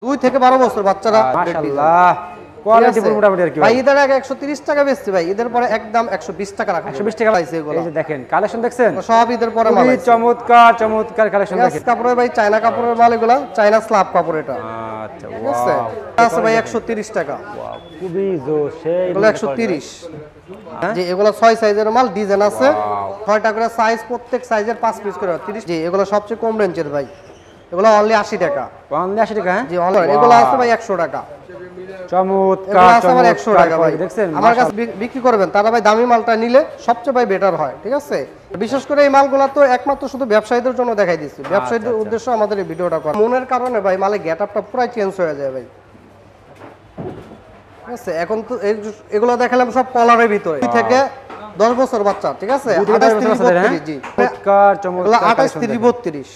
2 থেকে 12 বছর বাচ্চারা মাশাআল্লাহ কোয়ালিটি মোটামুটি আর কি ভাই ঈদের আগে 130 টাকা বেচছি ভাই, ঈদের পরে একদম 120 টাকা রাখা। 120 টাকা পাইছে এগুলো। এই যে দেখেন কালেকশন দেখছেন সব ঈদের পরে মাল আছে। চমৎকার চমৎকার কালেকশন দেখেন। কাপড়ে ভাই চায়না কাপড়ের মাল এগুলা, চায়না স্ল্যাব কাপড় এটা। আচ্ছা ঠিক আছে, আছে ভাই 130 টাকা। ওয়াও খুবই জোশ, সেই এগুলো 130। জি এগুলো 6 সাইজের মাল, ডিজাইন আছে 6টা করে সাইজ, প্রত্যেক সাইজের 5 পিস করে 30। জি এগুলো সবচেয়ে কম রেঞ্জের ভাই, এগুলো অনলি 80 টাকা। অনলি 80 টাকা? হ্যাঁ জি অনলি। এগুলো আছে ভাই 100 টাকা। চমৎকার চমৎকার 100 টাকা ভাই। দেখছেন আমার কাছে বিক্রি করবেন তারা ভাই দামি মালটা নিলে সবচেয়ে ভাই বেটার হয়। ঠিক আছে, বিশেষ করে এই মালগুলো তো একমাত্র শুধু ব্যবসায়ীদের জন্য দেখাই দিচ্ছি, ব্যবসায়ীদের উদ্দেশ্য আমাদের এই ভিডিওটা করা। মনের কারণে ভাই মালের গেটআপটা পুরো চেঞ্জ হয়ে যায় ভাই। ঠিক আছে, এখন তো এগুলো দেখালাম সব কলারের ভিতরে, 2 থেকে 10 বছর বাচ্চা। ঠিক আছে, 28 30 32। জি চমৎকার চমৎকার 28 30 32।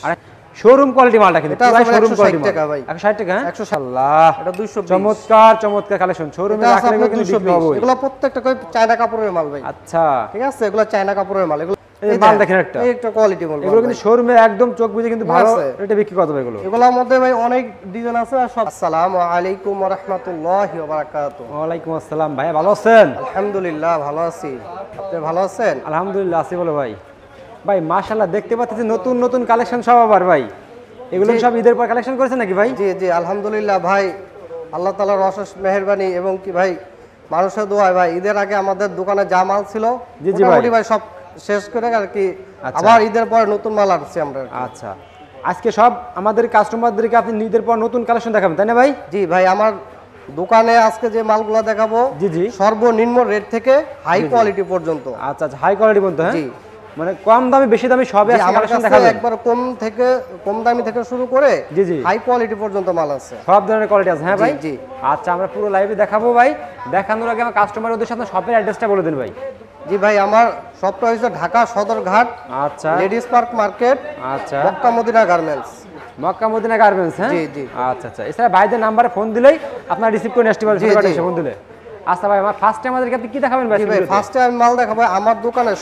শোরুম কোয়ালিটি মালটা কিন্তু এটা পুরো শোরুম 160 টাকা ভাই। 160 টাকা? হ্যাঁ 160। আল্লাহ এটা 220। চমৎকার চমৎকার কালেকশন শোরুমে রাখলে কিন্তু বিক্রি হবে। এগুলো প্রত্যেকটা কই চায়না কাপড়ের মাল ভাই। আচ্ছা ঠিক আছে, এগুলো চায়না কাপড়ের মাল। এগুলো এই মাল দেখেন একটা, এই একটা কোয়ালিটি মাল। এগুলো কিন্তু শোরুমে একদম চোখ বুজে কিন্তু ভালো রেটে বিক্রি করতে হবে এগুলো। এগুলোর মধ্যে ভাই অনেক ডিজাইন আছে আর সব। আসসালামু আলাইকুম ওয়া রাহমাতুল্লাহি ওয়া বারাকাতুহু। ওয়া আলাইকুম আসসালাম। ভাই ভালো আছেন? আলহামদুলিল্লাহ ভালো আছি, আপনি ভালো আছেন? আলহামদুলিল্লাহ আছি বলো ভাই। ভাই মাশাআল্লাহ দেখতে পাচ্ছি নতুন নতুন কালেকশন সব আবার ভাই, এগুলো সব ঈদের পর কালেকশন করেছেন নাকি ভাই? জি জি আলহামদুলিল্লাহ ভাই, আল্লাহ তাআলার অশেষ মেহেরবানি এবং কি ভাই মানুষের দোয়ায় ভাই ঈদের আগে আমাদের দোকানে যা মাল ছিল মোটামুটি ভাই সব শেষ করে আর কি আবার ঈদের পরে নতুন মাল আসছে আমরা। আচ্ছা আজকে সব আমাদের কাস্টমারদেরকে আপনি ঈদের পর নতুন কালেকশন দেখাবেন তাই না ভাই? জি ভাই, আমার দোকানে আজকে যে মালগুলো দেখাবো জি জি সর্বনিম্ন রেট থেকে হাই কোয়ালিটি পর্যন্ত। আচ্ছা আচ্ছা হাই কোয়ালিটি পর্যন্ত? হ্যাঁ জি মানে কম দামি বেশি দামি সবই আছে কালেকশন দেখাবেন। একবার কম দামি থেকে শুরু করে জি জি হাই কোয়ালিটি পর্যন্ত মাল আছে, সব ধরনের কোয়ালিটি আছে। হ্যাঁ ভাই জি। আচ্ছা আমরা পুরো লাইভে দেখাবো ভাই, দেখানোর আগে আমার কাস্টমারের উদ্দেশ্যে আপনার শপের অ্যাড্রেসটা বলে দিন ভাই। জি ভাই, আমার শপটা হচ্ছে ঢাকা সদরঘাট, আচ্ছা লেডিস পার্ক মার্কেট, আচ্ছা Mecca Medina garments. Mecca Medina garments? হ্যাঁ জি জি আচ্ছা আচ্ছা। এছাড়া ভাইদের নাম্বারে ফোন দিলেই আপনার রিসিভ করে নেক্সট ফোন দিলে। আচ্ছা ভাই আমার ফার্স্ট টাইম আমাদেরকে আপনি কি দেখাবেন ভাই? ভাই ফার্স্ট টাইম মাল দেখাবো আমার দোকানে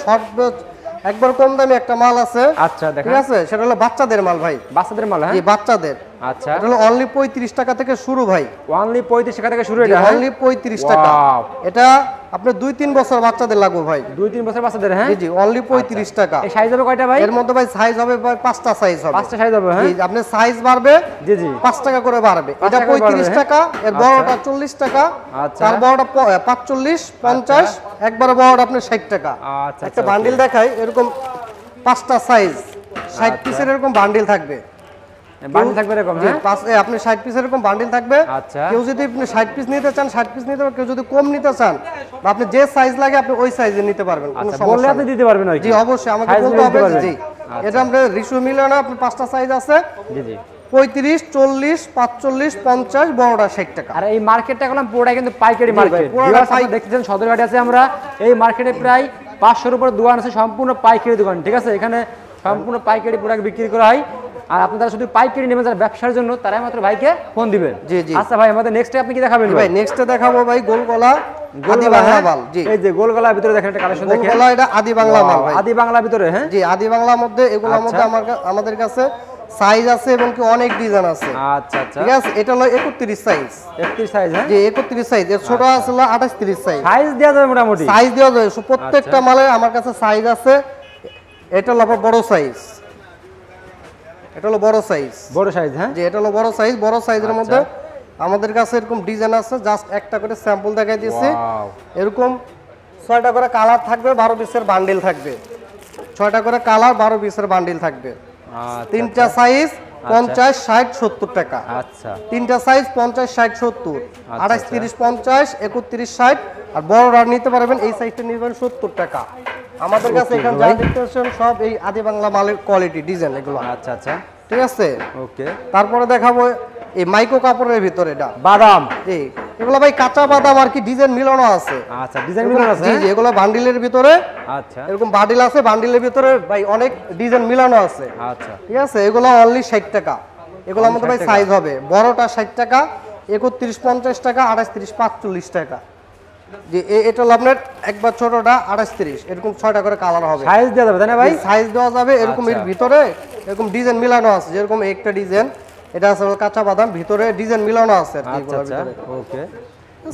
একবার কম দামি একটা মাল আছে। আচ্ছা দেখেন, ঠিক আছে, সেটা হলো বাচ্চাদের মাল ভাই। বাচ্চাদের মাল? হ্যাঁ জি বাচ্চাদের। আচ্ছা এটা হলো অনলি 35 টাকা থেকে শুরু ভাই। অনলি 35 টাকা থেকে শুরু? এটা অনলি 35 টাকা। এটা আপনি 2-3 বছর বাচ্চাদের লাগবে ভাই। 2-3 বছর বাচ্চাদের? হ্যাঁ জি জি অনলি 35 টাকা। এই সাইজ হবে কয়টা ভাই? এর মধ্যে ভাই সাইজ হবে ভাই 5টা সাইজ হবে। 5টা সাইজ হবে? হ্যাঁ জি আপনি সাইজ বাড়বে জি জি 5 টাকা করে বাড়বে। এটা 35 টাকা, এর বড়টা 40 টাকা, তার বড়টা 45 50, একবারে বড়টা আপনি 60 টাকা। আচ্ছা একটা বান্ডিল দেখাই, এরকম 5টা সাইজ 60 পিসের এরকম বান্ডিল থাকবে। বান্ডিল থাকবে এরকম? হ্যাঁ আপনি 60 পিসের এরকম বান্ডিল থাকবে। আচ্ছা কেউ যদি আপনি 60 পিস নিতে চান 60 পিস নিতে পারবেন, কেউ যদি কম নিতে চান বা আপনি যে সাইজ লাগে আপনি ওই সাইজে নিতে পারবেন, কোনো আচ্ছা সমস্যা বললে আপনি দিতে পারবেন? জি অবশ্যই আমাকে বলতে হবে। জি এটা আমরা রিসু মিলে না, আপনি 5টা সাইজ আছে। জি জি 35 40 45 50, বড়টা 60 টাকা। আর এই মার্কেটটা করলাম পুরোটা কিন্তু পাইকারি মার্কেট। দেখতেছেন সদরঘাটে আছে আমরা, এই মার্কেটে প্রায় 500-এর উপরে দোকান আছে, সম্পূর্ণ পাইকারি দোকান। ঠিক আছে, এখানে সম্পূর্ণ পাইকারি প্রোডাক্ট বিক্রি করা হয়। আর আপনারা শুধু পাইকারি নেবেন যারা ব্যবসার জন্য, তারাই মাত্র ভাইকে ফোন দিবেন। জি জি আচ্ছা ভাই আমাদের নেক্সটে আপনি কি দেখাবেন? ভাই নেক্সটে দেখাবো ভাই গোলগলা আদি বাংলা মাল। জি এই যে গোলগলার ভিতরে দেখেন একটা কালেকশন দেখেন, গোলগলা এটা আদি বাংলা মাল ভাই। আদি বাংলার ভিতরে? হ্যাঁ জি আদি বাংলার মধ্যে এগুলোর মধ্যে আমাদের কাছে সাইজ আছে এবং কি অনেক ডিজাইন আছে। আচ্ছা আচ্ছা ঠিক আছে, এটা হলো 31 সাইজ। 31 সাইজ? হ্যাঁ জি 31 সাইজ। এর ছোট আছে হলো 28 সাইজ। সাইজ দেওয়া যাবে মোটামুটি? সাইজ দেওয়া যাবে প্রত্যেকটা মালে আমার কাছে সাইজ আছে। এটা হলো বড় সাইজ, এটা হলো বড় সাইজ। বড় সাইজ? হ্যাঁ জি এটা হলো বড় সাইজ। বড় সাইজের মধ্যে আমাদের কাছে এরকম ডিজাইন আছে, জাস্ট একটা করে স্যাম্পল দেখাই দিয়েছি। এরকম 6টা করে কালার থাকবে, 12 পিসের বান্ডিল থাকবে। 6টা করে কালার, 12 পিসের বান্ডিল থাকবে। 3টা সাইজ 50 60 70 টাকা। আচ্ছা 3টা সাইজ 50 60 70, 28 30 50, 31 60। আর বড়রা নিতে পারবেন, এই সাইজটা নেবেন 70 টাকা। আমাদের কাছে এখানে যা দেখতেছেন সব এই আদি বাংলা মালের কোয়ালিটি ডিজাইন এগুলো। আচ্ছা আচ্ছা ঠিক আছে, ওকে। তারপরে দেখাবো এই মাইক্রো কাপড়ের ভিতরে এটা বাদাম। জি এগুলো ভাই কাঁচা বাদাম আর কি ডিজাইন মিলানো আছে। আচ্ছা ডিজাইন মিলানো আছে? জি জি এগুলো বান্ডিলের ভিতরে। আচ্ছা এরকম বান্ডিল আছে, বান্ডিলের ভিতরে ভাই অনেক ডিজাইন মিলানো আছে। আচ্ছা ঠিক আছে, এগুলো অনলি 60 টাকা। এগুলোর মধ্যে ভাই সাইজ হবে বড়টা 60 টাকা, 31 50 টাকা, 28 30 45 টাকা। জি এটা হলো আপনার একবার ছোটটা 28 30, এরকম 6টা করে কালার হবে। সাইজ দেওয়া যাবে তাই না ভাই? সাইজ দেওয়া যাবে। এরকম এর ভিতরে এরকম ডিজাইন মিলানো আছে, যেরকম একটা ডিজাইন এটা আছে হলো কাঁচা বাদাম, ভিতরে ডিজাইন মিলানো আছে আর কি আচ্ছা এগুলোর আচ্ছা ভিতরে। ওকে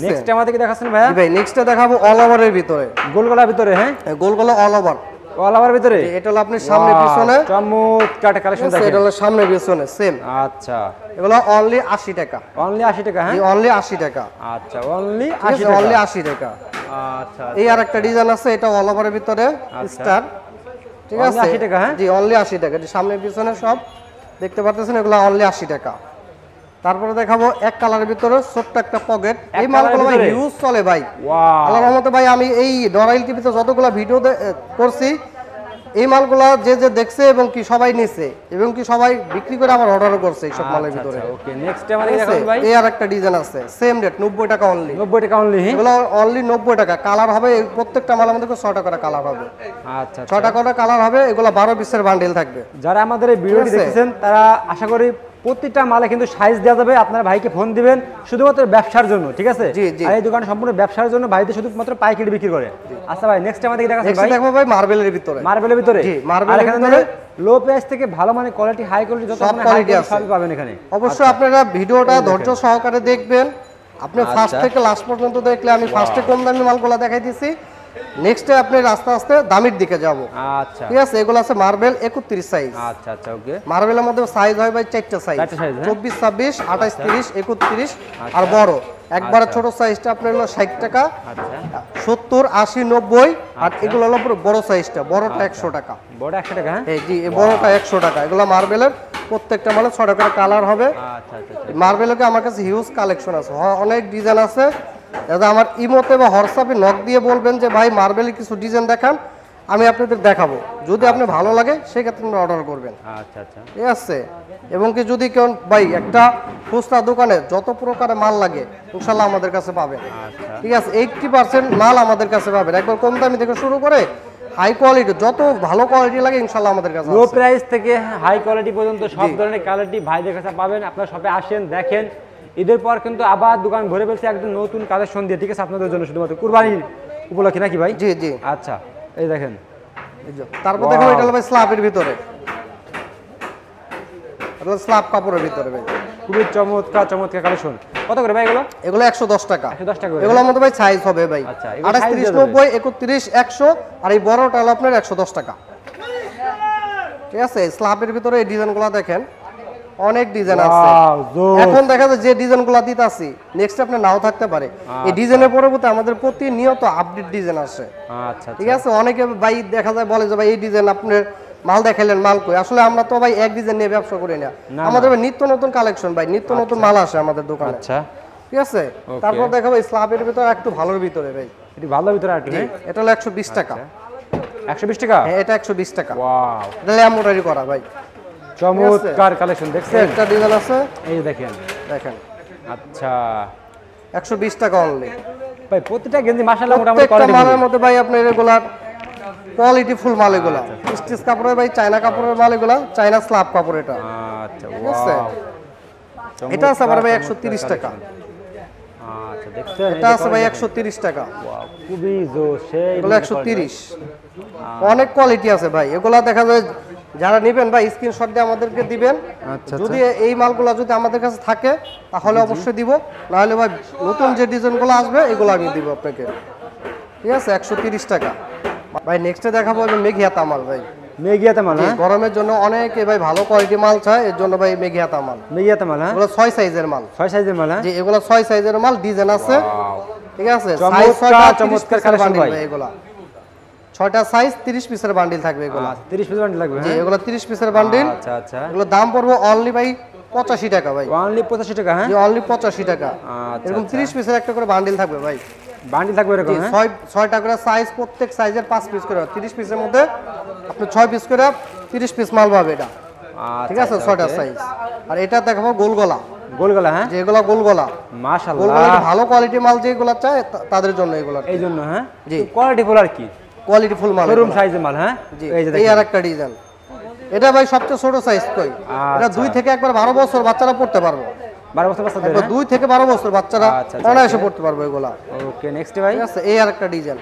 নেক্সট আমাদেরকে দেখাচ্ছেন ভাইয়া জি ভাই নেক্সটে দেখাবো অল ওভারের ভিতরে, গোলগলার ভিতরে হ্যাঁ গোলগলা অল ওভার। অল ওভার ভিতরে এটা হলো আপনি সামনে পিছনে, চমৎকার কালেকশন এটা দেখেন হলো সামনে পিছনে সেম। আচ্ছা এগুলো অনলি 80 টাকা, অনলি 80 টাকা হ্যাঁ অনলি 80 টাকা, আচ্ছা অনলি ঠিক 80 আছে টাকা অনলি 80 টাকা। আচ্ছা এই আর একটা ডিজাইন আছে, এটা অল ওভারের ভিতরে স্টার, ঠিক Only আছে 80 টাকা, হ্যাঁ? জি অনলি 80 টাকা, এটা সামনে পিছনে সব দেখতে পাচ্ছেন, এগুলো অনলি 80 টাকা। তারপরে দেখাবো এক কালারের ভিতরে ছোট্ট একটা পকেট, এই মালগুলো ভাই ভিতরে? ইউজ চলে ভাই, ওয়াও আল্লাহর রহমতে ভাই। আমি এই ডরাইল টিভিতে যতগুলো ভিডিও করছি, এই মালগুলা যে যে দেখছে এবং কি সবাই নিছে এবং কি সবাই বিক্রি করে আবার অর্ডারও করছে এই সব মালের ভিতরে। ওকে নেক্সট আমাদেরকে দেখাবেন ভাই এই আর একটা ডিজাইন আছে সেম রেট 90 টাকা অনলি, 90 টাকা অনলি এগুলো অনলি 90 টাকা। কালার হবে এই প্রত্যেকটা মাল আমাদের 6 টাকা করে কালার হবে, আচ্ছা 6 টাকা করে কালার হবে, এগুলো 12 পিসের বান্ডেল থাকবে। যারা আমাদের এই ভিডিওটি ঠিক আছে? দেখছেন তারা আশা করি প্রতিটা মালে কিন্তু সাইজ দেওয়া যাবে, আপনার ভাইকে ফোন দিবেন শুধুমাত্র ব্যবসার জন্য, ঠিক আছে? জি, জি। আর এই দোকান সম্পূর্ণ ব্যবসার জন্য, ভাইদের শুধুমাত্র পাইকারি বিক্রি করে। আচ্ছা ভাই নেক্সট আমাদেরকে দেখাচ্ছেন নেক্সট ভাই দেখবো ভাই মার্বেলের ভিতরে, মার্বেলের ভিতরে জি, মার্বেলের আর এখানে ভিতরে লো প্রাইস থেকে ভালো মানে কোয়ালিটি হাই কোয়ালিটি যত সব মানে quality হাই আছে। সবই পাবেন এখানে। অবশ্যই আপনারা ভিডিওটা ধৈর্য সহকারে দেখবেন, আপনি ফার্স্ট আচ্ছা। থেকে লাস্ট পর্যন্ত দেখলে আমি ফার্স্টে কম দামি মালগুলো দেখাই দিছি, নেক্সটে আপনি আস্তে আস্তে দামির দিকে যাব, আচ্ছা ঠিক আছে? এগুলো আছে মার্বেল 31 সাইজ, আচ্ছা আচ্ছা ওকে মার্বেলের মধ্যে সাইজ হয় ভাই 4টা সাইজ, 4টা size, হ্যাঁ? 24, 26, 28, 30, 31 আর বড় একবারে ছোট সাইজটা আপনার হলো 60 টাকা, আচ্ছা 70, 80, 90 আর এগুলো হলো পুরো বড় সাইজটা, বড়টা 100 টাকা। বড় 100 টাকা হ্যাঁ এই জি এই বড়টা 100 টাকা। এগুলো মার্বেলের প্রত্যেকটা মালে 6 টাকা কালার হবে। আচ্ছা আচ্ছা মার্বেলের আমার কাছে হিউজ কালেকশন আছে, অনেক ডিজাইন আছে। দাদা আমার ইমোতে বা হোয়াটসঅ্যাপে নক দিয়ে বলবেন যে ভাই মার্বেলের কিছু ডিজাইন দেখান, আমি আপনাদের দেখাবো, যদি আপনি ভালো লাগে সেক্ষেত্রে আপনি অর্ডার করবেন, আচ্ছা আচ্ছা ঠিক আছে? এবং কি যদি কেউ ভাই একটা খুচরা দোকানে যত প্রকারের মাল লাগে ইনশাল্লাহ আমাদের কাছে পাবেন, আচ্ছা ঠিক আছে? 80% মাল আমাদের কাছে পাবেন, একবার কম দামি থেকে শুরু করে হাই কোয়ালিটি, যত ভালো কোয়ালিটি লাগে ইনশাল্লাহ আমাদের কাছে লো আছে। প্রাইস থেকে হাই কোয়ালিটি পর্যন্ত সব ধরনের কোয়ালিটি ভাইদের কাছে পাবেন। আপনারা শপে আসেন দেখেন, ঈদের পর কিন্তু আবার দোকান ভরে ফেলছে একদম নতুন কালেকশন দিয়ে, ঠিক আছে? আপনাদের জন্য শুধুমাত্র কুরবানির উপলক্ষে নাকি ভাই? জি জি। আচ্ছা এই দেখেন এই যে, তারপর দেখো এটা হলো ভাই স্ল্যাবের ভিতরে, এটা স্ল্যাব কাপড়ের ভিতরে ভাই, খুবই চমৎকার চমৎকার কালেকশন। কত করে ভাই এগুলো? এগুলো 110 টাকা। 110 টাকা করে। এগুলোর মধ্যে ভাই সাইজ হবে ভাই আচ্ছা, এগুলো 28, size 30, দেওয়া যাবে? 90, 31, 100 আর এই বড়টা হলো আপনার 110 টাকা, ঠিক আছে? স্ল্যাবের ভিতরে এই ডিজাইনগুলো দেখেন, অনেক ডিজাইন আছে। Wow, জোস। এখন দেখা যায় যে ডিজাইনগুলো দিতাছি নেক্সট আপনার নাও থাকতে পারে, এই ডিজাইনের পরবর্তী আমাদের প্রতিনিয়ত আপডেট ডিজাইন আসে, আচ্ছা ঠিক আছে? অনেকে ভাই দেখা যায় বলে যে ভাই এই ডিজাইন আপনার মাল দেখাইলেন, মাল কই? আসলে আমরা তো ভাই এক ডিজাইন নিয়ে ব্যবসা করি না, আমাদের ভাই নিত্য নতুন কালেকশন ভাই, নিত্য নতুন মাল আসে আমাদের দোকানে, আচ্ছা ঠিক আছে? তারপর দেখাবো এই স্ল্যাবের ভিতরে একটু ভালোর ভিতরে ভাই, এটি ভালো ভিতরে আর কি হ্যাঁ? এটা হলো 120 টাকা। 120 টাকা হ্যাঁ এটা 120 টাকা, ওয়াও এটা ল্যামোটারি করা ভাই। চমৎকার কালেকশন দেখছেন? একটা ডিজাইন আছে এই দেখেন দেখেন, আচ্ছা 120 টাকা অনলি। ভাই প্রতিটা গেঞ্জি মাশাআল্লাহ মোটামুটি প্রত্যেকটা কোয়ালিটি মালের মধ্যে ভাই আপনার এগুলার কোয়ালিটি ফুল মাল, এগুলা স্টিচ কাপড়ের ভাই, চায়না কাপড়ের মাল, এগুলা চায়না স্ল্যাব কাপড় এটা, আচ্ছা আছে? ওয়াও এটা আছে আবার ভাই 130 টাকা, আচ্ছা দেখছেন এটা আছে ভাই 130 টাকা, ওয়াও খুবই জোস সেই এগুলো 130। অনেক কোয়ালিটি আছে ভাই, এগুলা দেখা যায় যারা নেবেন ভাই স্ক্রিনশট দিয়ে আমাদেরকে দিবেন, আচ্ছা যদি এই মালগুলো যদি আমাদের কাছে থাকে তাহলে অবশ্যই দিব, নাহলে ভাই নতুন যে ডিজাইনগুলো আসবে এগুলো আমি দিব আপনাকে, ঠিক আছে? 130 টাকা ভাই। নেক্সটে দেখাবো মেঘিয়াতা মাল ভাই, মেগিয়াতে মাল হ্যাঁ গরমের জন্য অনেকে ভাই ভালো কোয়ালিটি মাল চায়, এর জন্য ভাই মেঘিয়াতা মাল, মেগিয়াতে মাল হ্যাঁ এগুলো 6 সাইজের মাল, 6 সাইজের মাল হ্যাঁ যে এগুলো 6 সাইজের মাল, ডিজাইন আছে, ওয়াও ঠিক আছে? চমৎকার, সাইজ 6টা, চমৎকার 30 collection বান্ডিল ভাই। ভাই, এগুলা 6টা সাইজ 30 পিসের বান্ডিল থাকবে এগুলো, 30 পিস বান্ডেল লাগবে জি হ্যাঁ এগুলো 30 পিসের বান্ডিল। আচ্ছা আচ্ছা এগুলো দাম পড়বে অনলি ভাই 85 টাকা ভাই, অনলি 85 টাকা হ্যাঁ জি অনলি 85 টাকা। আচ্ছা এরকম 30 পিসের একটা করে বান্ডিল থাকবে ভাই, বান্ডেল থাকবে এরকম হ্যাঁ 6টা করে সাইজ, প্রত্যেক সাইজের 5 পিস করে, 30 পিসের মধ্যে আপনি 6 পিস করে 30 পিস মাল পাবে এটা, ঠিক আছে? 6টা সাইজ। আর এটা দেখাবো গোলগলা, গোলগলা হ্যাঁ যেগুলো গোলগলা, মাশাআল্লাহ গোলগলা ভালো কোয়ালিটি মাল যেগুলো চায় তাদের জন্য এগুলো, এই জন্য হ্যাঁ জি। কোয়ালিটি ফুল আর কি কোয়ালিটি ফুল মাল, শোরুম সাইজের মাল হ্যাঁ জি। এই যে এই দেখেন আর একটা ডিজাইন, এটা ভাই সবচেয়ে ছোট সাইজ কই, এটা আচ্ছা। 2 থেকে একবার 12 বছর বাচ্চারা পড়তে পারবে, 12 বছর বাচ্চাদের 2 থেকে 12 বছর বাচ্চারা আচ্ছা, আচ্ছা, অনায়াসে পড়তে পারবে এগুলা, ওকে নেক্সট ভাই ঠিক আছে? এই আর একটা ডিজাইন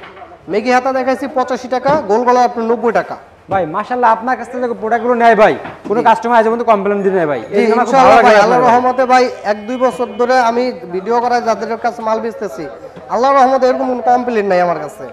মেগি হাতা দেখাইছি 85 টাকা, গোল গলা আপনার 90 টাকা, ভাই মাশাআল্লাহ আপনার কাছ থেকে প্রোডাক্টগুলো নেয় ভাই কোনো কাস্টমার আজ পর্যন্ত কমপ্লেইন দিয়ে নেয় ভাই জি, ইনশাআল্লাহ ভাই আল্লাহর রহমতে ভাই 1-2 বছর ধরে আমি ভিডিও করায় যাদের কাছে মাল বেচতেছি আল্লাহর রহমতে এরকম কোনো কমপ্লেইন নাই আমার কাছে,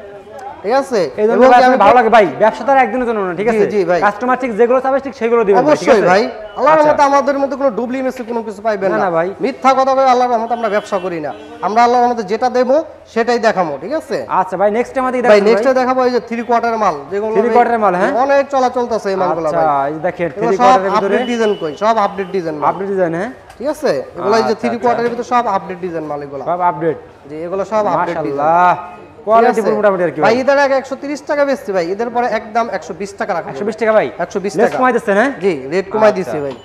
ঠিক আছে। এই জন্য ভাই আমি ভালো লাগে ভাই, ব্যবসা তো আর একদিনের জন্য না, ঠিক আছে। জি ভাই, কাস্টমার ঠিক যেগুলো চাবে ঠিক সেগুলো দিবেন ভাই, ঠিক অবশ্যই আছে ভাই। আল্লাহর রহমতে আমাদের মধ্যে কোনো ডুবলি মেসি কোনো কিছু পাইবেন না না না ভাই, মিথ্যা কথা কই আল্লাহর রহমতে আমরা ব্যবসা করি না, আমরা আল্লাহর রহমতে যেটা দেব সেটাই দেখাবো, ঠিক আছে। আচ্ছা ভাই নেক্সট টাইম আমাদের ভাই নেক্সট দেখাবো এই যে 3 কোয়ার্টার মাল, যেগুলো 3 কোয়ার্টার মাল, হ্যাঁ অনেক চলাচল আছে এই মালগুলো ভাই। আচ্ছা এই দেখেন 3 সব কোয়ার্টারের ভিতরে আপডেট ডিজাইন কই, সব আপডেট ডিজাইন মাল, আপডেট ডিজাইন, হ্যাঁ ঠিক আছে। এগুলো এই যে 3 কোয়ার্টারের ভিতরে সব আপডেট ডিজাইন মাল, এগুলো সব আপডেট, জি এগুলো সব আপডেট ডিজাইন। মাশাআল্লাহ কোয়ালিটি পুরো মোটামুটি আর কি ভাই। ঈদের আগে 130 টাকা বেচছি ভাই, ঈদের পরে একদম 120 টাকা রাখা। 120 টাকা ভাই, 120 লেস টাকা কমাই দিচ্ছেন, হ্যাঁ জি রেট কমাই দিছি ভাই,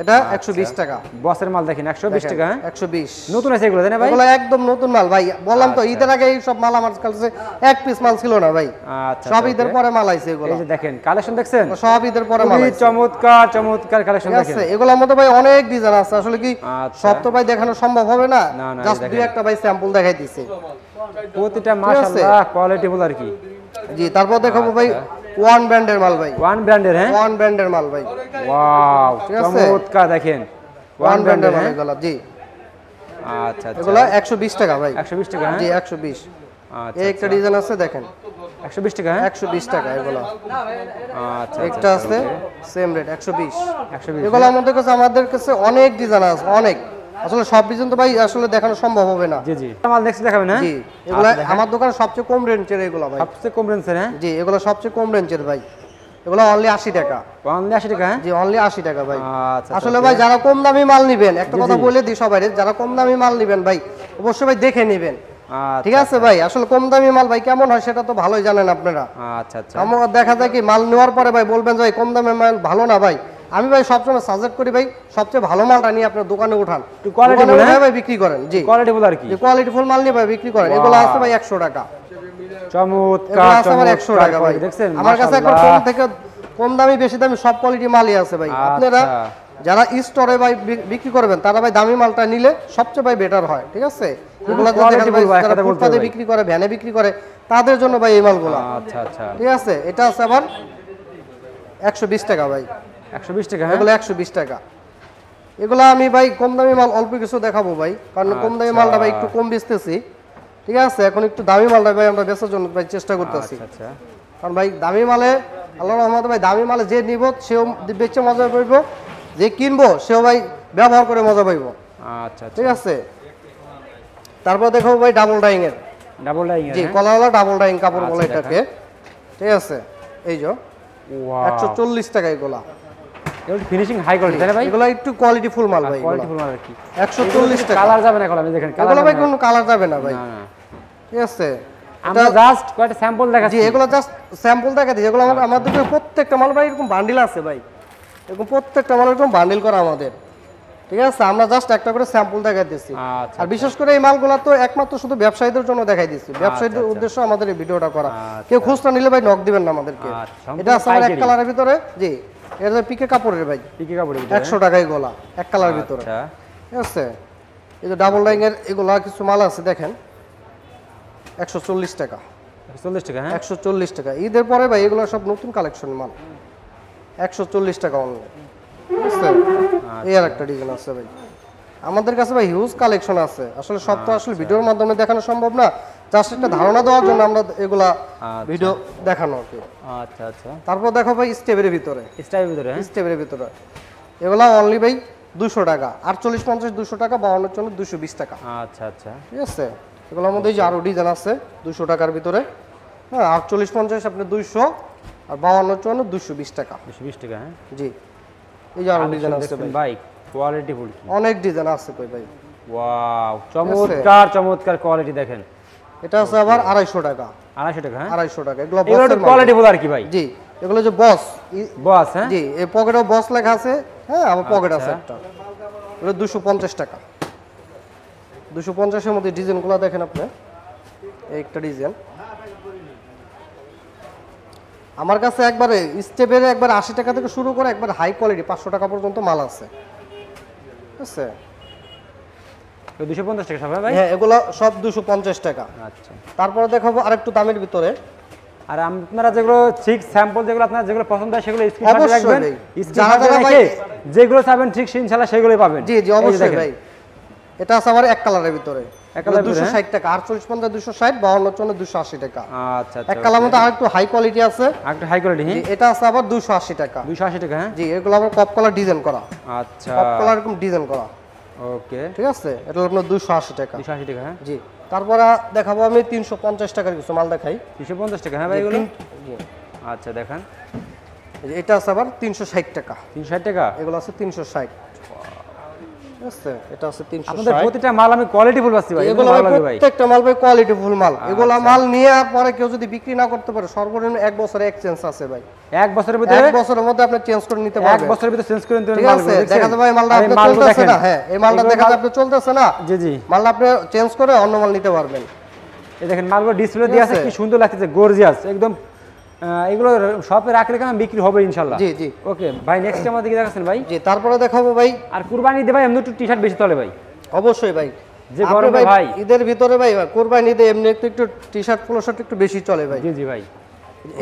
এটা 120 টাকা। বসের মাল দেখেন 120 টাকা, হ্যাঁ 120 নতুন আছে এগুলো, তাই না ভাই? এগুলো একদম নতুন মাল ভাই, বললাম তো ঈদের আগে এই সব মাল আমার কাছে এক পিস মাল ছিল না ভাই, আচ্ছা সব ঈদের পরে মাল আইছে এগুলো। এই যে দেখেন কালেকশন দেখছেন, সব ঈদের পরে মাল খুবই আইছে, চমৎকার চমৎকার কালেকশন ঠিক দেখেন। আছে। এগুলোর মধ্যে ভাই অনেক ডিজাইন আছে, আসলে কি আচ্ছা। সব তো ভাই দেখানো সম্ভব হবে না, না, না, জাস্ট এই দুই দেখেন। একটা ভাই স্যাম্পল দেখাই দিছি, প্রতিটা মাশাআল্লাহ কোয়ালিটি ফুল আর কি। জি তারপর দেখাবো ভাই ওয়ান ব্র্যান্ডের মাল ভাই, ওয়ান ব্র্যান্ডের, হ্যাঁ ওয়ান ব্র্যান্ডের মাল ভাই, ওয়াও ঠিক আছে। চমৎকার দেখেন ওয়ান ব্র্যান্ডের মাল এগুলো, জি আচ্ছা আচ্ছা এগুলো 120 টাকা ভাই, 120 টাকা, হ্যাঁ জি 120। আচ্ছা এই একটা ডিজাইন আছে দেখেন 120 টাকা, হ্যাঁ 120 টাকা এগুলো। আচ্ছা একটা আছে সেম রেট 120। 120 এগুলো আমাদের কাছে অনেক ডিজাইন আছে, অনেক, আসলে সব ডিজাইন তো ভাই আসলে দেখানো সম্ভব হবে না। জি জি মাল নেক্সট দেখাবেন, হ্যাঁ জি এগুলো আমার দোকানে সবচেয়ে কম রেঞ্জের এগুলো ভাই, সবচেয়ে কম রেঞ্জের, হ্যাঁ জি এগুলো সবচেয়ে কম রেঞ্জের ভাই, এগুলো অনলি 80 টাকা, অনলি 80 টাকা, হ্যাঁ জি অনলি 80 টাকা ভাই। আচ্ছা আসলে ভাই যারা কম দামি মাল নিবেন, একটা জি, কথা জি। বলে দিই সবাই, যারা কম দামি মাল নিবেন ভাই অবশ্যই ভাই দেখে নিবেন, আচ্ছা ঠিক আছে ভাই। আসলে কম দামি মাল ভাই কেমন হয় সেটা তো ভালোই জানেন আপনারা। আচ্ছা আচ্ছা আমার দেখা যায় কি মাল নেওয়ার পরে ভাই বলবেন যে ভাই কম দামের মাল ভালো না ভাই, আমি ভাই সবসময় সাজেস্ট করি ভাই সবচেয়ে ভালো মালটা নিয়ে আপনার দোকানে উঠান, quality দোকানে ফুল, উঠায় হ্যাঁ? ভাই বিক্রি করেন, জি কোয়ালিটি ফুল আর কি, কোয়ালিটি ফুল মাল নিয়ে ভাই বিক্রি করেন। এগুলো আছে ভাই 100 টাকা, এগুলো চমৎকার আছে আমার 100 চমৎকার টাকা ভাই। দেখছেন আমার কাছে একবার কম থেকে কম দামি বেশি দামি সব কোয়ালিটি মালই আছে ভাই। আপনারা যারা স্টোরে ভাই বিক্রি করবেন তারা ভাই দামি মালটা নিলে সবচেয়ে ভাই বেটার হয়, ঠিক আছে। এগুলো quality ফুল ভাই, যারা একসাথে বলতে ফুটপাতে ভাই। বিক্রি করে, ভ্যানে বিক্রি করে, তাদের জন্য ভাই এই মালগুলো, আচ্ছা আচ্ছা ঠিক আছে। এটা আছে আবার 120 টাকা ভাই, 120 টাকা, হ্যাঁ এগুলো 120 টাকা। এগুলো আমি ভাই কম দামি মাল অল্প কিছু দেখাবো ভাই, কারণ কম দামি মালটা ভাই একটু কম বেচতেছি, ঠিক আছে। এখন একটু দামি মালটা ভাই আমরা বেচার জন্য ভাই চেষ্টা করতেছি, আচ্ছা আচ্ছা কারণ ভাই দামি মালে আল্লাহর রহমতে ভাই দামি মালে যে নিব সেও বেচে মজা পাইব, যে কিনবো সেও ভাই ব্যবহার করে মজা পাইব, আচ্ছা ঠিক আছে। তারপর দেখো ভাই ডাবল ডাইং এর, ডাবল ডাইং, জি কলাওয়ালা ডাবল ডাইং কাপড় বলে আচ্ছা, এটাকে, ঠিক আছে। এই যে ওয়াও 140 টাকা এগুলা, এগুলো ফিনিশিং হাই কোয়ালিটি, তাই না ভাই? এগুলা একটু কোয়ালিটি ফুল মাল ভাই, কোয়ালিটি ফুল আর কি, 140 টাকা। কালার যাবে না, কালার দেখেন এগুলো ভাই কোনো কালার যাবে না ভাই, না না ঠিক আছে। আমরা জাস্ট কয়টা স্যাম্পল দেখাচ্ছি, জি এগুলো জাস্ট স্যাম্পল দেখা দিই, এগুলো আমাদের প্রত্যেকটা মাল ভাই এরকম বান্ডিল আছে ভাই, এরকম প্রত্যেকটা মাল এরকম বান্ডিল করা আমাদের, ঠিক আছে। আমরা জাস্ট একটা করে স্যাম্পল দেখাই দিচ্ছি, আচ্ছা আর বিশেষ করে এই মালগুলো তো একমাত্র শুধু ব্যবসায়ীদের জন্য দেখাই দিচ্ছি, ব্যবসায়ীদের উদ্দেশ্য আমাদের এই ভিডিওটা করা। কেউ খুচরা নিলে ভাই নক দিবেন না আমাদেরকে। আচ্ছা, এটা আছে আমার এক কালারের ভিতরে, জি এটা পিকে কাপড়ের ভাই, পিকে কাপড়ের 100 টাকায় গোলা এক কালারের ভিতরে, আচ্ছা ঠিক আছে। এই যে ডাবল ডাইং এর এগুলা কিছু মাল আছে দেখেন 140 টাকা, 40 টাকা, হ্যাঁ 140 টাকা। ঈদের পরে ভাই এগুলো সব নতুন কালেকশন মাল, 140 টাকা অনলি, ঠিক আছে। এই আর একটা ডিজাইন আছে ভাই আমাদের কাছে ভাই, হিউজ কালেকশন আছে, আসলে সব তো আসলে ভিডিওর মাধ্যমে দেখানো সম্ভব না, জাস্ট একটা ধারণা দেওয়ার জন্য আমরা এগুলা ভিডিও দেখানো আর কি। আচ্ছা আচ্ছা তারপর দেখো ভাই স্টেপের ভিতরে, স্টাইলের ভিতরে, হ্যাঁ স্টেপের ভিতরে এগুলা অনলি ভাই 200 টাকা, 48 50 200 টাকা, 52 জন্য 220 টাকা, আচ্ছা আচ্ছা ঠিক আছে। এগুলোর মধ্যে এই যে আরো ডিজাইন আছে 200 টাকার ভিতরে, হ্যাঁ 48 50 আপনি 200, আর 52 জন্য 220 টাকা, 220 টাকা, হ্যাঁ জি। এই যে আরো ডিজাইন আছে ভাই, ভাই কোয়ালিটি ফুল, অনেক ডিজাইন আছে কই ভাই। ওয়াও চমৎকার চমৎকার কোয়ালিটি দেখেন। এটা আছে আবার 250 টাকা, 250 টাকা, হ্যাঁ 250 টাকা। এগুলো এগুলো বসের মাল। কোয়ালিটি ফুল আর কি ভাই, জি এগুলো যে বস, বস, হ্যাঁ জি এই পকেটেও বস লেখা আছে, হ্যাঁ আবার পকেট আছে আচ্ছা। একটা, এগুলো 250 টাকা। 250 এর মধ্যে ডিজাইনগুলো দেখেন আপনি, এই একটা ডিজাইন আমার কাছে একবারে স্টেপের একবার 80 টাকা থেকে শুরু করে একবার হাই কোয়ালিটি 500 টাকা পর্যন্ত মাল আছে, ঠিক আছে। 250 টাকা সব, হ্যাঁ ভাই, হ্যাঁ এগুলো সব 250 টাকা। আচ্ছা তারপরে দেখাবো আরেকটু দামের ভিতরে, আর আপনারা যেগুলো ঠিক স্যাম্পল যেগুলো আপনারা যেগুলো পছন্দ হয় সেগুলো স্ক্রিনশট অবশ্যই রাখবেন ভাই। স্ক্রিনশট যারা রেখে যেগুলো চাবেন ঠিক ইনশাআল্লাহ সেগুলোই পাবেন জি জি এই যে অবশ্যই দেখেন। ভাই। এটা আছে আবার এক কালারের ভিতরে, এক কালারের ভিতরে, 260 টাকা, 48 50 260, 52 54 280 টাকা। আচ্ছা এক কালার মধ্যে আর একটু হাই কোয়ালিটি আছে, একটা হাই কোয়ালিটি জি, এটা আছে আবার 280 টাকা। 280 টাকা হ্যাঁ জি, এগুলো আবার কপ কলার ডিজাইন করা, আচ্ছা কপ কলার এরকম ডিজাইন করা, ওকে ঠিক আছে? এটা হলো আপনার 280 টাকা। 280 টাকা হ্যাঁ জি, তারপরে দেখাবো আমি 350 টাকার কিছু মাল দেখাই। 350 টাকা হ্যাঁ ভাই এগুলো জি, আচ্ছা দেখান এই যে এটা আছে আবার 360 টাকা, 360 টাকা এগুলো আছে 360, ঠিক আছে? এটা আছে আপনাদের 360। প্রতিটা মাল আমি কোয়ালিটি ফুল পাচ্ছি ভাই এগুলো ভালো ভাই লাগে ভাই প্রত্যেকটা মাল ভাই কোয়ালিটি ফুল মাল। এগুলা মাল নিয়ে আর পরে কেউ যদি বিক্রি না করতে পারে সর্বনিম্ন 1 বছরে এক্সচেঞ্জ আছে ভাই। এক বছরের ভিতরে 1 বছরের মধ্যে আপনি চেঞ্জ করে নিতে এক পারবেন। বছরের ভিতরে চেঞ্জ করে নিতে ঠিক পারবেন আছে? দেখা যাবে ভাই মালটা আপনি চলতেছে না, হ্যাঁ এই মালটা দেখা যাবে আপনি চলতেছে না, জি জি মালটা আপনি চেঞ্জ করে অন্য মাল নিতে পারবেন। এই দেখেন মালগুলো ডিসপ্লে দিয়ে আছে কি সুন্দর লাগতেছে গর্জিয়াস একদম এগুলো শপে রাখলে কেন বিক্রি হবে ইনশাআল্লাহ জি জি ওকে ভাই নেক্সট আমাদের দিকে দেখাচ্ছেন ভাই জি, তারপরে দেখাবো ভাই, আর কুরবানি দে ভাই এমনি একটু টি-শার্ট বেশি চলে ভাই অবশ্যই ভাই যে আপনি গরমে ভাই ঈদের ভিতরে ভাই কুরবানি ঈদে এমনি একটু টি-শার্ট পোলো শার্ট একটু বেশি চলে ভাই। জি জি ভাই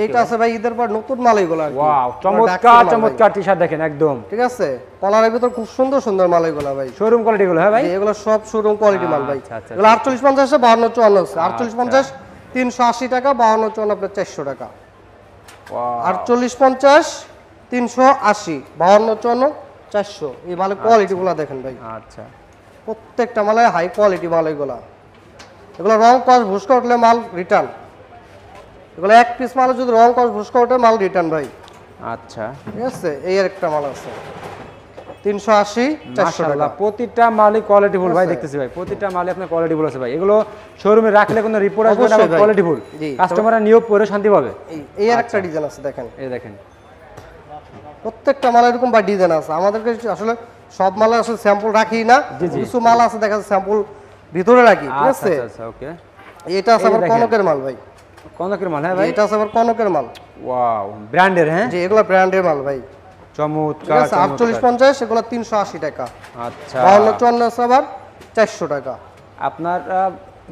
এইটা আছে ভাই ঈদের পর নতুন মাল এগুলো আর কি। ওয়াও ডাক্তার চমৎকার মাল ভাই। চমৎকার টি-শার্ট দেখেন একদম ঠিক আছে, কলারের ভিতর খুব সুন্দর সুন্দর মাল এগুলো ভাই। শোরুম কোয়ালিটি গুলো হ্যাঁ ভাই জি, এগুলো সব শোরুম কোয়ালিটি মাল ভাই। আচ্ছা, আচ্ছা, এগুলো 48 50 আছে, 52 54 আছে। 48 50 380 টাকা, 52 54 আপনার 400 টাকা। ওয়াও 48 50 380, 52 54 400। এই মালের কোয়ালিটি গুলো দেখেন ভাই, আচ্ছা প্রত্যেকটা মালে হাই কোয়ালিটি মাল এগুলা। এগুলো রং কস ভুসকা উঠলে মাল রিটার্ন। এগুলো এক পিস মালে যদি রং কস ভুসকা উঠে মাল রিটার্ন ভাই। আচ্ছা ঠিক আছে, এই আর একটা মাল আছে 380 400 মাশাআল্লাহ টাকা। প্রতিটা মালই কোয়ালিটি ফুল ভাই আছে। দেখতেছি ভাই প্রতিটা মালই আপনার কোয়ালিটি ফুল আছে ভাই এগুলো শোরুমে রাখলে কোনো রিপোর্ট আসবে না অবশ্যই ভাই। কোয়ালিটি ফুল জি, কাস্টমাররা নিয়েও পরে শান্তি পাবে এই আর একটা ডিজাইন আছে দেখেন, এই দেখেন প্রত্যেকটা মাল এরকম বা ডিজাইন আছে। আমাদের কাছে আসলে সব মালে আসলে স্যাম্পল রাখি না, জি, জি। কিছু মাল আছে দেখা যাচ্ছে স্যাম্পল ভিতরে রাখি, ঠিক আচ্ছা আছে? আচ্ছা আচ্ছা ওকে এটা আছে এই যে আবার দেখেন। কনকের মাল ভাই। কনকের মাল হ্যাঁ ভাই এটা আছে আবার কনকের মাল, ওয়াও ব্র্যান্ডের হ্যাঁ যে এগুলো ব্র্যান্ডের মাল ভাই। ঠিক চমৎকার আছে, 48 50 এগুলো 380 টাকা, আচ্ছা 52 54 আছে আবার 400 টাকা। আপনারা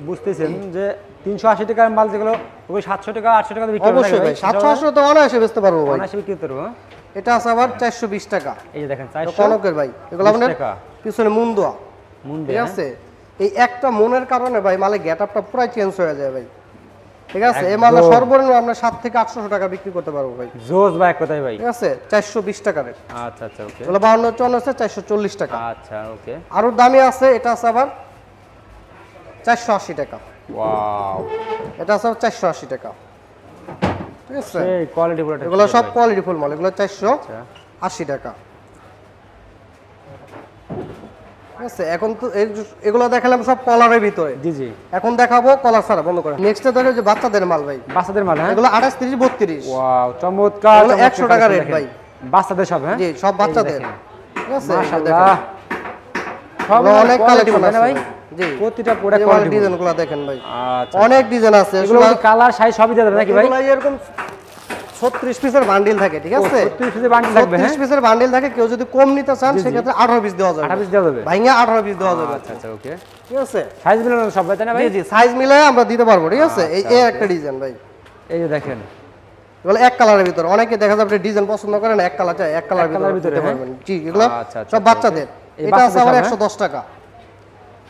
বুঝতেছেন যে 380 টাকার মাল যেগুলো ওই 700 টাকা 800 টাকা বিক্রি করে অবশ্যই ভাই 700 800 তো অনায়াসে বেচতে পারবো ভাই। অনায়াসে বিক্রি করতে পারবো এটা আছে আবার 420 টাকা, এই যে দেখেন এটা 400 কনকের ভাই। এগুলো 20 আপনার টাকা। পিছনে মুন দেওয়া, মুন্ডে ঠিক আছে? এই একটা মনের কারণে ভাই মালের গেটআপটা পুরো চেঞ্জ হয়ে যায় ভাই। ঠিক আছে, এই মালটা একদম। সর্বনিম্ন আমরা 7 থেকে 800 টাকা বিক্রি করতে পারবো ভাই। জোস ভাই এক কথাই ভাই ঠিক আছে, 420 টাকা রেট। আচ্ছা আচ্ছা ওকে এগুলো 52 54 আছে 440 টাকা। আচ্ছা ওকে আরো দামি আছে, এটা আছে আবার 480 টাকা, ওয়াও এটা আছে আবার 480 টাকা। ঠিক আছে, এই কোয়ালিটি পুরো এগুলো সব কোয়ালিটি ফুল মাল, এগুলো 480 টাকা। ঠিক আছে, এখন তো এগুলো দেখালাম সব কলারের ভিতরে, জি জি এখন দেখাবো কলার ছাড়া, বন্ধ করে। নেক্সটে দেখো যে বাচ্চাদের মাল ভাই, বাচ্চাদের মাল হ্যাঁ এগুলো 28 30 32। ওয়াও চমৎকার এগুলো 100 চমৎকার টাকা collection রেট দেখেন। ভাই। বাচ্চাদের সব হ্যাঁ জি, সব বাচ্চাদের। দেখেন। ঠিক আছে, মাশাআল্লাহ সব এগুলো অনেক কোয়ালিটি কালেকশন আছে ভাই জি, প্রতিটা প্রোডাক্ট এই কোয়ালিটি ডিজাইনগুলো দেখেন ভাই, আচ্ছা অনেক ডিজাইন আছে। এগুলো কালার সাইজ সবই দেওয়া যাবে নাকি ভাই এগুলো এরকম 36 পিসের বান্ডিল থাকে, ঠিক আছে? 36 পিসের বান্ডিল থাকবে হ্যাঁ 36 পিসের বান্ডিল থাকে, কেউ যদি কম নিতে চান সেক্ষেত্রে 18 পিস দেওয়া যাবে, 18 পিস দেওয়া যাবে ভাইঙ্গা 18 পিস দেওয়া যাবে। আচ্ছা আচ্ছা ওকে ঠিক আছে, সাইজ মিলানো সব তাই না ভাই জি জি, সাইজ মিলাই আমরা দিতে পারবো। ঠিক আছে, এই এই একটা ডিজাইন ভাই, এই যে দেখেন এগুলো এক কালারের ভিতরে। অনেকে দেখা যাবে ডিজাইন পছন্দ করে না, এক কালার চাই, এক কালারের কালারের ভিতরে ভিতরে, দিতে পারবেন। জি, এগুলো আচ্ছা, আচ্ছা, সব বাচ্চাদের। এই এটা আছে আবার বাচ্চাদের সব, 110 টাকা,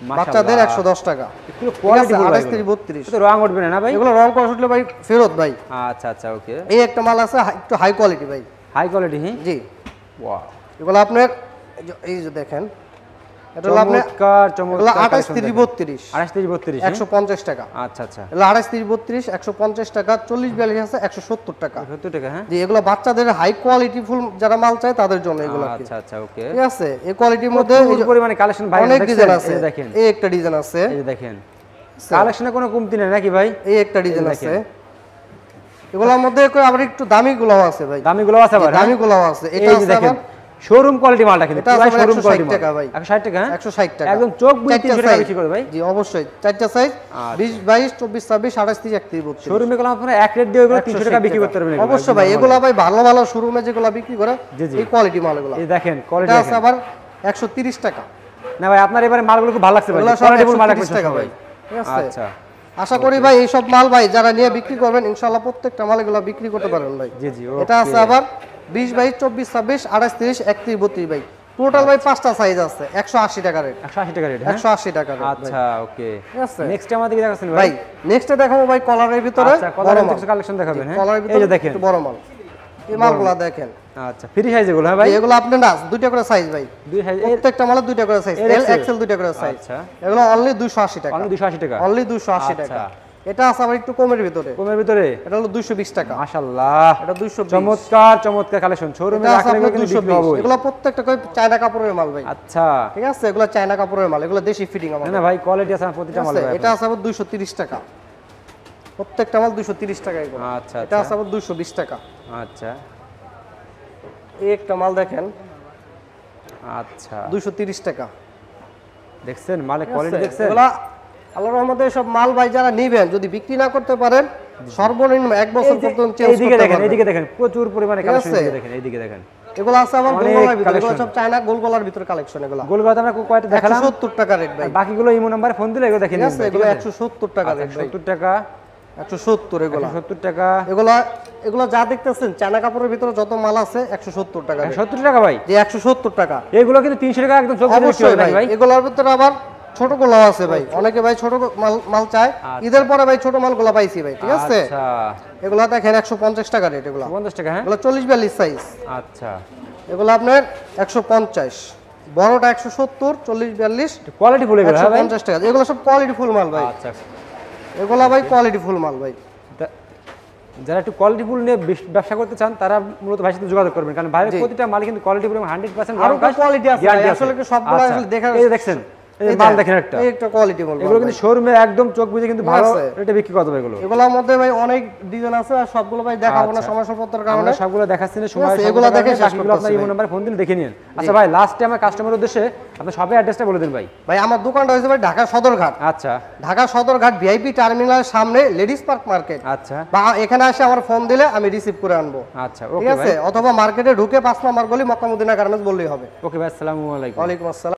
মাশাআল্লাহ বাচ্চাদের 110 টাকা। একটু কোয়ালিটি 28 30 32। তো রং উঠবে না ভাই এগুলো রং করে উঠলে ভাই ফেরত ভাই। আচ্ছা আচ্ছা ওকে এই একটা মাল আছে একটু হাই কোয়ালিটি ভাই, হাই কোয়ালিটি হ্যাঁ জি। ওয়াও এগুলো আপনার এই যে দেখেন, এটা হলো আপনার চমৎকার এগুলো চমৎকার 28 30 32, 28 থেকে 32 150 টাকা। আচ্ছা আচ্ছা এগুলো 28 30 32 150 টাকা, 40 42 আছে 170 টাকা। 70 টাকা হ্যাঁ জি, এগুলো বাচ্চাদের হাই কোয়ালিটি ফুল যারা মাল চায় তাদের জন্য এগুলো আর কি। আচ্ছা আচ্ছা ওকে ঠিক আছে, এই কোয়ালিটির মধ্যে এই যে পরিমাণে কালেকশন ভাই অনেক ডিজাইন আছে। এই যে দেখেন এই একটা ডিজাইন আছে, এই যে দেখেন কালেকশনে কোনো কমতি নেই নাকি ভাই এই একটা ডিজাইন আছে। এগুলোর মধ্যে আবার একটু দামি গুলাও আছে ভাই, দামিগুলো আছে আবার দামি গুলাও আছে। এটা এই যে আছে দেখেন আবার শোরুম কোয়ালিটি মালটা কিন্তু এটা আছে পুরো শোরুম 160 কোয়ালিটি টাকা ভাই, 160 টাকা হ্যাঁ 160 টাকা। একদম চোখ বুঝে চারটা 300 টাকা size। বেশি করে ভাই জি অবশ্যই, চারটা সাইজ 20 22 24 26 28 30 31 32। শোরুমে গেলে আপনারা এক রেট দিয়ে ওগুলো 300 টাকা বিক্রি করতে পারবেন এগুলো। অবশ্যই ভাই, এগুলো ভাই ভালো ভালো শোরুমে যেগুলো বিক্রি করে জি, জি। এই কোয়ালিটি মাল এগুলো। এই দেখেন কোয়ালিটি এটা আছে দেখেন আবার 130 টাকা, না ভাই আপনার এবারে মালগুলো খুব ভালো লাগছে ভাই এগুলো সব কোয়ালিটি ফুল মাল 130 টাকা ভাই। ঠিক আছে, আচ্ছা আশা করি ভাই এই সব মাল ভাই যারা নিয়ে বিক্রি করবেন ইনশাআল্লাহ প্রত্যেকটা মাল এগুলো বিক্রি করতে পারবেন ভাই। জি জি এটা আছে আবার 20 22 24 26 28 30 31 32 ভাই টোটাল ভাই 5টা সাইজ আছে 180 টাকা রেট। 180 টাকা রেট, 180 টাকা রেট। আচ্ছা ওকে, ঠিক আছে নেক্সট আমাদের কি দেখাচ্ছেন ভাই? ভাই নেক্সটে দেখাবো ভাই কলারের ভিতরে আচ্ছা, কলারের কিছু কালেকশন দেখাবেন। হ্যাঁ, কলারের এই ভিতরে যে দেখেন একটু বড় মাল, এই মালগুলো দেখেন। আচ্ছা, ফ্রি সাইজ এগুলো। হ্যাঁ ভাই, এগুলো আপনি না দুইটা করে সাইজ ভাই, দুই সাইজ, প্রত্যেকটা মালে দুইটা করে সাইজ, এল এক্সেল দুইটা করে সাইজ। আচ্ছা, এগুলো অনলি 280 টাকা, অনলি 280 টাকা, অনলি 280 টাকা। এটা আছে আবার একটু কমের ভিতরে, কমের ভিতরে এটা হলো 220 টাকা। মাশাআল্লাহ, এটা 220। চমৎকার চমৎকার কালেকশন, শোরুমে রাখলে কিন্তু বিক্রি হবে। এগুলো প্রত্যেকটা কই চায়না কাপড়ের মাল ভাই। আচ্ছা, ঠিক আছে, এগুলো চায়না কাপড়ের মাল, এগুলো দেশি ফিটিং আমাদের। না ভাই, কোয়ালিটি আছে প্রতিটা মালে ভাই। এটা আছে আবার 230 টাকা, প্রত্যেকটা মাল 230 টাকা এগুলো। আচ্ছা, এটা আছে আবার 220 টাকা। আচ্ছা, এই একটা মাল দেখেন, আচ্ছা 230 টাকা। দেখছেন মালে কোয়ালিটি দেখছেন? এগুলা আল্লাহর রহমতে সব মাল ভাই যারা নেবেন যদি বিক্রি না করতে পারেন সর্বনিম্ন 1 বছর পর্যন্ত চেঞ্জ এইদিকে করতে দেখেন, পারবেন। এইদিকে দেখেন, প্রচুর পরিমাণে কালেকশন দেখেন, এইদিকে দেখেন। এগুলো আছে আমার অনেক গোলগলার ভিতরে, এগুলো collection। সব চায়না গোলগলার ভিতরে কালেকশন। এগুলো গোলগলা আমরা কয়টা দেখালাম, 170 টাকা রেট ভাই। আর বাকিগুলো ইমো নাম্বারে ফোন দিলে এগুলো দেখে ঠিক নিন আছে, এগুলো 170 টাকা রেট ভাই। 70 টাকা, 170 এগুলো, 70 টাকা, এগুলো এগুলো যা দেখতেছেন চায়না কাপড়ের ভিতরে যত মাল আছে 170 টাকা রেট। 70 টাকা ভাই, যে 170 টাকা। এগুলো কিন্তু 300 টাকা একদম চোখ দিয়ে বিক্রি অবশ্যই হবে ভাই, ভাই। এগুলোর ভিতরে আবার ছোট গোলাও আছে ভাই, অনেকে ভাই ছোট মাল চায়। ঈদের পরে ভাই ছোট মালগুলো পাইছি ভাই। ঠিক আছে, আচ্ছা, এগুলো দেখেন 150 টাকা রেট। এগুলো 50 টাকা। হ্যাঁ, এগুলো 40 42 সাইজ। আচ্ছা, এগুলো আপনার 150, বড়টা 170, 40 42, কোয়ালিটি ফুল এগুলো। হ্যাঁ ভাই, 150 টাকা। এগুলো সব কোয়ালিটি ফুল মাল ভাই। আচ্ছা, এগুলো ভাই কোয়ালিটি ফুল মাল ভাই। যারা একটু কোয়ালিটি ফুল নিয়ে ব্যবসা করতে চান তারা মূলত ভাইয়ের সাথে যোগাযোগ করবেন, কারণ ভাইয়ের প্রতিটা মাল কিন্তু কোয়ালিটি ফুল 100% আরো কোয়ালিটি আছে ভাই, আসলে কি সবগুলো আসলে দেখা এই যে দেখছেন, এই মাল দেখেন একটা, এই একটা কোয়ালিটি মাল। এগুলো কিন্তু শোরুমে একদম চোখ বুঝে কিন্তু ভালো রেটে বিক্রি করতে হবে এগুলো। এগুলোর মধ্যে ভাই অনেক ডিজাইন আছে, আর সবগুলো ভাই দেখাবো না সময় স্বল্পতার কারণে। আমরা সবগুলো দেখাচ্ছি না, সময় এগুলো দেখে শেষ বাকিগুলো আপনার ইমো নাম্বারে ফোন দিলে দেখে নিন। আচ্ছা ভাই, লাস্টে আমার কাস্টমারের উদ্দেশ্যে আপনি সবাই অ্যাড্রেসটা বলে দিন ভাই। ভাই আমার দোকানটা হয়েছে ভাই ঢাকা সদরঘাট। আচ্ছা, ঢাকা সদরঘাট ভিআইপি টার্মিনালের সামনে লেডিস পার্ক মার্কেট। আচ্ছা, বা এখানে এসে আমার ফোন দিলে আমি রিসিভ করে আনবো। আচ্ছা, ঠিক ওকে ভাই, আছে, অথবা মার্কেটে ঢুকে 5 নম্বর গলি মক্কা মদিনা গার্মেন্টস বললেই হবে। ওকে ভাই, আসসালামু আলাইকুম। ওয়ালাইকুম আসসালাম।